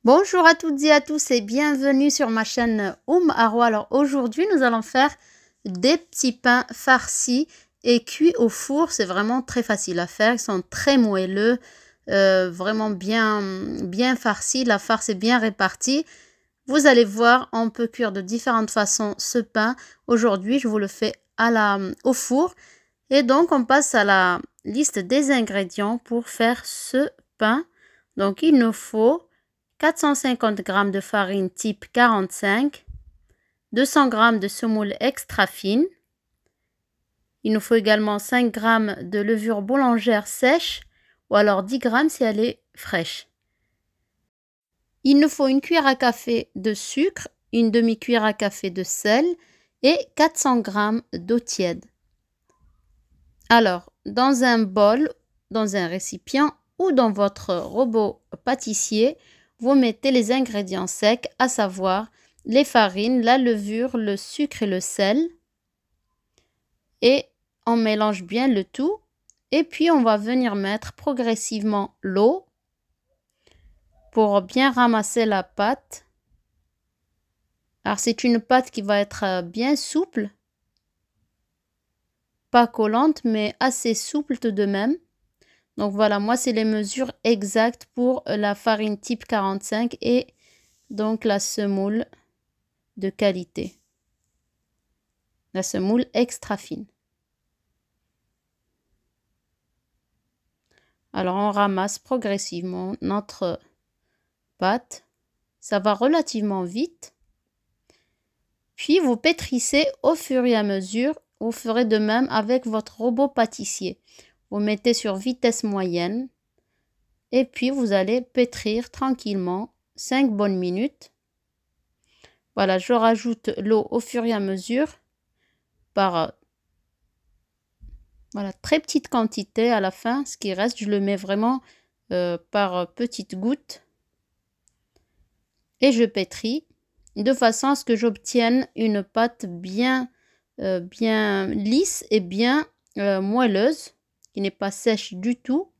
Bonjour à toutes et à tous et bienvenue sur ma chaîne Arwa. Alors aujourd'hui nous allons faire des petits pains farcis et cuits au four. C'est vraiment très facile à faire, ils sont très moelleux, vraiment bien farcis, la farce est bien répartie. Vous allez voir, on peut cuire de différentes façons ce pain. Aujourd'hui je vous le fais au four. Et donc on passe à la liste des ingrédients pour faire ce pain. Donc il nous faut 450 g de farine type 45, 200 g de semoule extra fine. Il nous faut également 5 g de levure boulangère sèche ou alors 10 g si elle est fraîche. Il nous faut une cuillère à café de sucre, une demi-cuillère à café de sel et 400 g d'eau tiède. Alors, dans un bol, dans un récipient ou dans votre robot pâtissier, vous mettez les ingrédients secs, à savoir les farines, la levure, le sucre et le sel. Et on mélange bien le tout. Et puis, on va venir mettre progressivement l'eau pour bien ramasser la pâte. Alors, c'est une pâte qui va être bien souple. Pas collante, mais assez souple tout de même. Donc voilà, moi c'est les mesures exactes pour la farine type 45 et donc la semoule de qualité. La semoule extra fine. Alors on ramasse progressivement notre pâte. Ça va relativement vite. Puis vous pétrissez au fur et à mesure. Vous ferez de même avec votre robot pâtissier. Vous mettez sur vitesse moyenne. Et puis vous allez pétrir tranquillement 5 bonnes minutes. Voilà, je rajoute l'eau au fur et à mesure par voilà, très petite quantité à la fin. Ce qui reste, je le mets vraiment par petites gouttes. Et je pétris de façon à ce que j'obtienne une pâte bien lisse et bien moelleuse, qui n'est pas sèche du tout.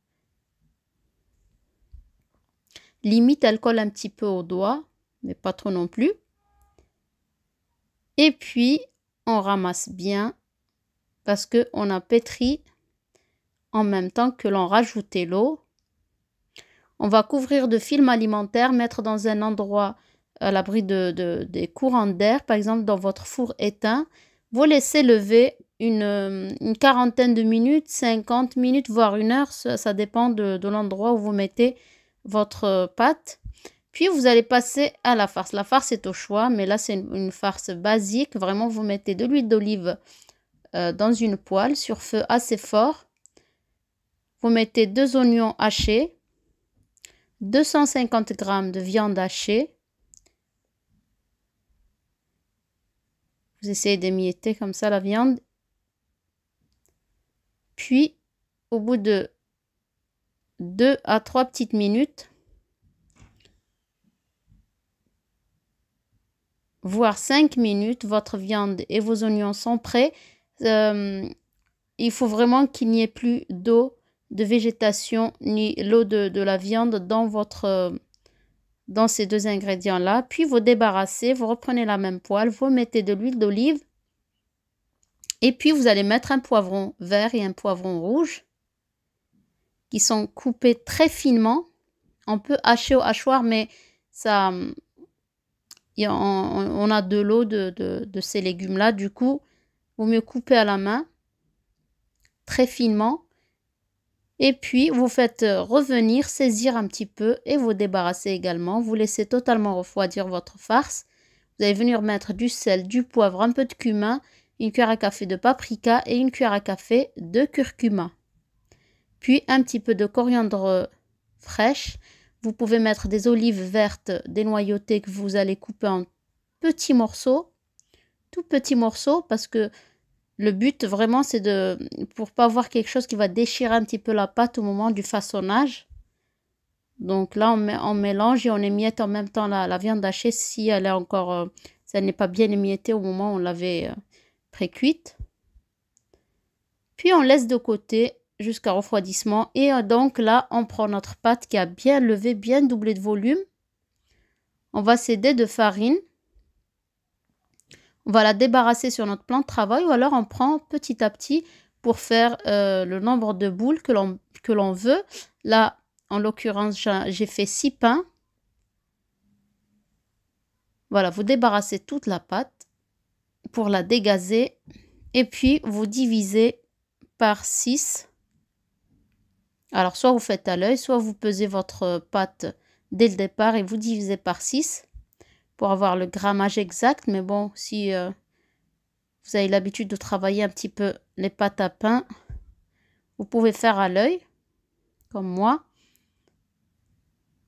Limite, elle colle un petit peu au doigt, mais pas trop non plus. Et puis, on ramasse bien parce qu'on a pétri en même temps que l'on rajoutait l'eau. On va couvrir de film alimentaire, mettre dans un endroit à l'abri des courants d'air, par exemple dans votre four éteint. Vous laissez lever une quarantaine de minutes, 50 minutes, voire une heure. Ça dépend de l'endroit où vous mettez votre pâte. Puis vous allez passer à la farce. La farce est au choix, mais là c'est une farce basique. Vraiment, vous mettez de l'huile d'olive dans une poêle sur feu assez fort. Vous mettez 2 oignons hachés, 250 g de viande hachée. Vous essayez d'émietter comme ça la viande. Puis, au bout de 2 à 3 petites minutes, voire 5 minutes, votre viande et vos oignons sont prêts. Il faut vraiment qu'il n'y ait plus d'eau de végétation ni l'eau de la viande dans ces deux ingrédients là. Puis vous débarrassez, vous reprenez la même poêle, vous mettez de l'huile d'olive et puis vous allez mettre un poivron vert et un poivron rouge qui sont coupés très finement. On peut hacher au hachoir, mais ça on a de l'eau de ces légumes là, du coup vaut mieux couper à la main très finement. Et puis, vous faites revenir, saisir un petit peu et vous débarrassez également. Vous laissez totalement refroidir votre farce. Vous allez venir mettre du sel, du poivre, un peu de cumin, une cuillère à café de paprika et une cuillère à café de curcuma. Puis, un petit peu de coriandre fraîche. Vous pouvez mettre des olives vertes dénoyautées que vous allez couper en petits morceaux, tout petits morceaux, parce que le but vraiment c'est pour pas avoir quelque chose qui va déchirer un petit peu la pâte au moment du façonnage. Donc là on mélange et on émiette en même temps la viande hachée si elle est encore, si elle n'est pas bien émiettée au moment où on l'avait pré-cuite. Puis on laisse de côté jusqu'à refroidissement et donc là on prend notre pâte qui a bien levé, bien doublé de volume. on va s'aider de farine. On va la débarrasser sur notre plan de travail ou alors on prend petit à petit pour faire le nombre de boules que l'on veut. Là, en l'occurrence, j'ai fait 6 pains. Voilà, vous débarrassez toute la pâte pour la dégazer et puis vous divisez par 6. Alors, soit vous faites à l'œil, soit vous pesez votre pâte dès le départ et vous divisez par 6 pour avoir le grammage exact. Mais bon, si vous avez l'habitude de travailler un petit peu les pâtes à pain, vous pouvez faire à l'œil, comme moi.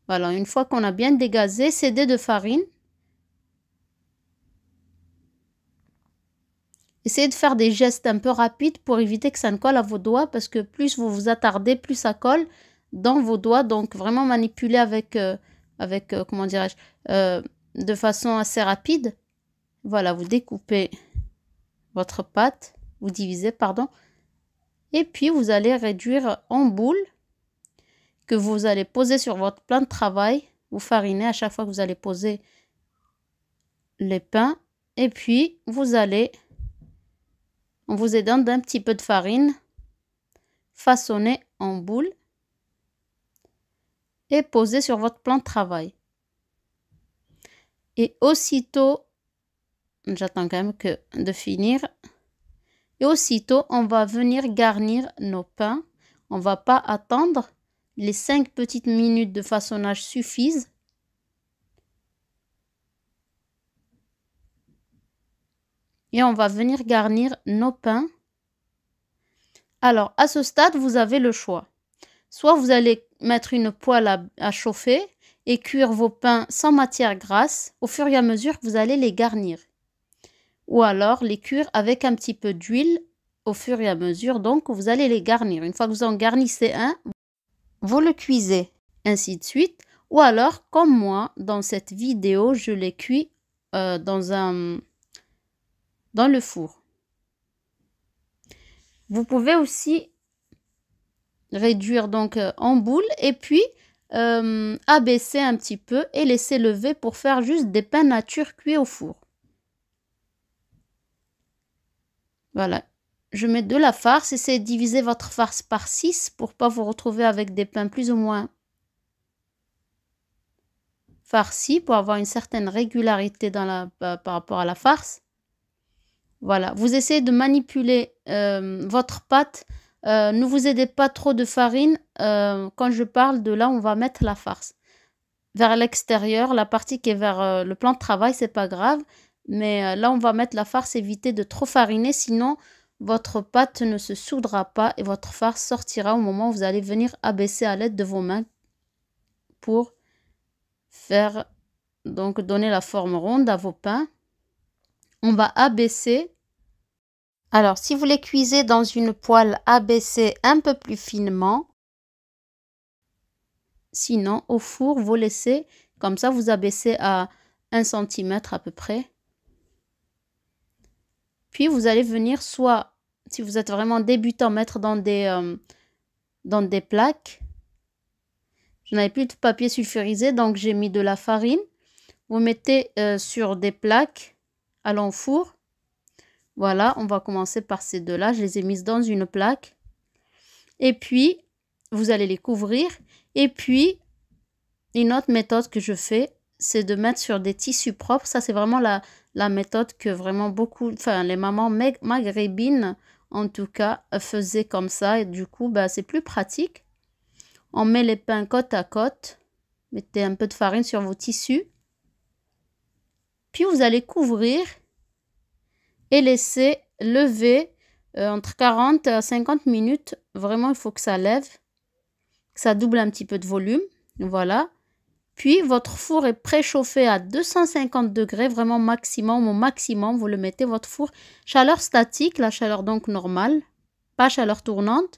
Voilà, une fois qu'on a bien dégazé, ces dés de farine. Essayez de faire des gestes un peu rapides pour éviter que ça ne colle à vos doigts parce que plus vous vous attardez, plus ça colle dans vos doigts. Donc vraiment manipuler avec comment dirais-je, de façon assez rapide. Voilà, vous découpez votre pâte, vous divisez, pardon. Et puis vous allez réduire en boules que vous allez poser sur votre plan de travail. Vous farinez à chaque fois que vous allez poser les pains. Et puis vous allez, en vous aidant d'un petit peu de farine, façonner en boule et poser sur votre plan de travail. Et aussitôt, j'attends quand même de finir, et aussitôt on va venir garnir nos pains. On ne va pas attendre, les 5 petites minutes de façonnage suffisent. Et on va venir garnir nos pains. Alors, à ce stade, vous avez le choix. Soit vous allez mettre une poêle à chauffer et cuire vos pains sans matière grasse au fur et à mesure que vous allez les garnir. Ou alors les cuire avec un petit peu d'huile au fur et à mesure, donc vous allez les garnir. Une fois que vous en garnissez un, vous le cuisez, ainsi de suite. Ou alors, comme moi, dans cette vidéo, je les cuis dans le four. Vous pouvez aussi réduire donc en boule et puis abaisser un petit peu et laisser lever pour faire juste des pains nature cuits au four. Voilà, je mets de la farce. Essayez de diviser votre farce par 6 pour ne pas vous retrouver avec des pains plus ou moins farcis, pour avoir une certaine régularité par rapport à la farce. Voilà, vous essayez de manipuler votre pâte. Ne vous aidez pas trop de farine. Quand je parle de là, on va mettre la farce. Vers l'extérieur, la partie qui est vers le plan de travail, c'est pas grave. Mais là, on va mettre la farce, éviter de trop fariner, sinon votre pâte ne se soudera pas et votre farce sortira au moment où vous allez venir abaisser à l'aide de vos mains pour faire, donc donner la forme ronde à vos pains. On va abaisser. Alors, si vous les cuisez dans une poêle, abaissez un peu plus finement. Sinon, au four, vous laissez, comme ça, vous abaissez à 1 cm à peu près. Puis, vous allez venir soit, si vous êtes vraiment débutant, mettre dans des plaques. Je n'avais plus de papier sulfurisé, donc j'ai mis de la farine. Vous mettez sur des plaques, allant au four. Voilà, on va commencer par ces deux-là. Je les ai mises dans une plaque. Et puis, vous allez les couvrir. Et puis, une autre méthode que je fais, c'est de mettre sur des tissus propres. Ça, c'est vraiment la méthode que vraiment beaucoup, enfin, les mamans maghrébines, en tout cas, faisaient comme ça. Et du coup, c'est plus pratique. On met les pains côte à côte. Mettez un peu de farine sur vos tissus. Puis, vous allez couvrir et laisser lever entre 40 à 50 minutes. Vraiment, il faut que ça lève, que ça double un petit peu de volume. Voilà. Puis, votre four est préchauffé à 250 degrés, vraiment maximum, au maximum. Vous le mettez, votre four, chaleur statique, la chaleur donc normale, pas chaleur tournante.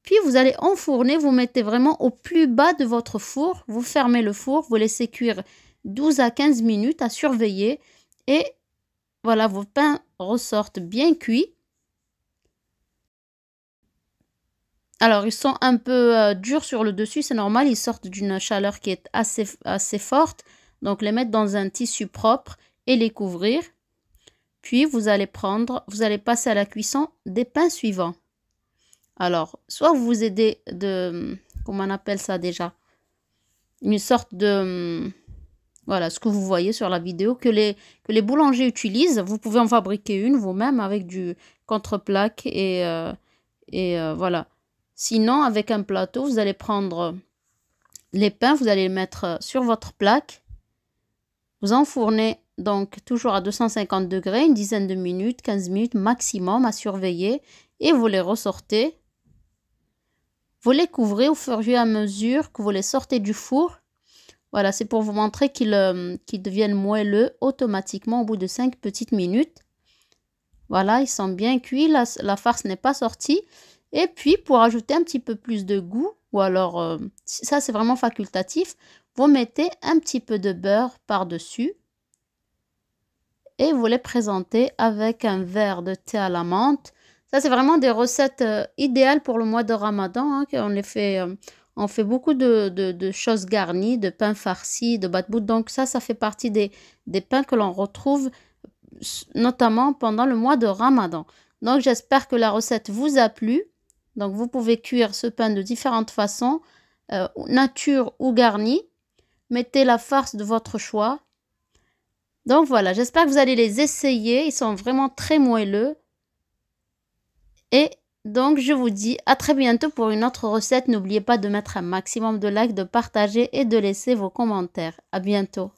Puis, vous allez enfourner, vous mettez vraiment au plus bas de votre four. Vous fermez le four, vous laissez cuire 12 à 15 minutes à surveiller. Et voilà, vos pains ressortent bien cuits. Alors, ils sont un peu durs sur le dessus, c'est normal, ils sortent d'une chaleur qui est assez forte. Donc les mettre dans un tissu propre et les couvrir. Puis vous allez passer à la cuisson des pains suivants. Alors, soit vous aidez comment on appelle ça déjà? Une sorte de, voilà, ce que vous voyez sur la vidéo, que les boulangers utilisent. Vous pouvez en fabriquer une vous-même avec du contre-plaque et voilà. Sinon, avec un plateau, vous allez prendre les pains, vous allez les mettre sur votre plaque. Vous enfournez donc toujours à 250 degrés, une dizaine de minutes, 15 minutes maximum à surveiller. Et vous les ressortez. Vous les couvrez au fur et à mesure que vous les sortez du four. Voilà, c'est pour vous montrer qu'ils deviennent moelleux automatiquement au bout de 5 petites minutes. Voilà, ils sont bien cuits, la farce n'est pas sortie. Et puis, pour ajouter un petit peu plus de goût, ou alors, ça c'est vraiment facultatif, vous mettez un petit peu de beurre par-dessus. Et vous les présentez avec un verre de thé à la menthe. Ça, c'est vraiment des recettes idéales pour le mois de Ramadan. Hein, on fait beaucoup de choses garnies, de pains farcis, de batbout. Donc ça fait partie des pains que l'on retrouve notamment pendant le mois de Ramadan. Donc j'espère que la recette vous a plu. Donc vous pouvez cuire ce pain de différentes façons, nature ou garni. Mettez la farce de votre choix. Donc voilà, j'espère que vous allez les essayer. Ils sont vraiment très moelleux. Et donc je vous dis à très bientôt pour une autre recette. N'oubliez pas de mettre un maximum de likes, de partager et de laisser vos commentaires. À bientôt.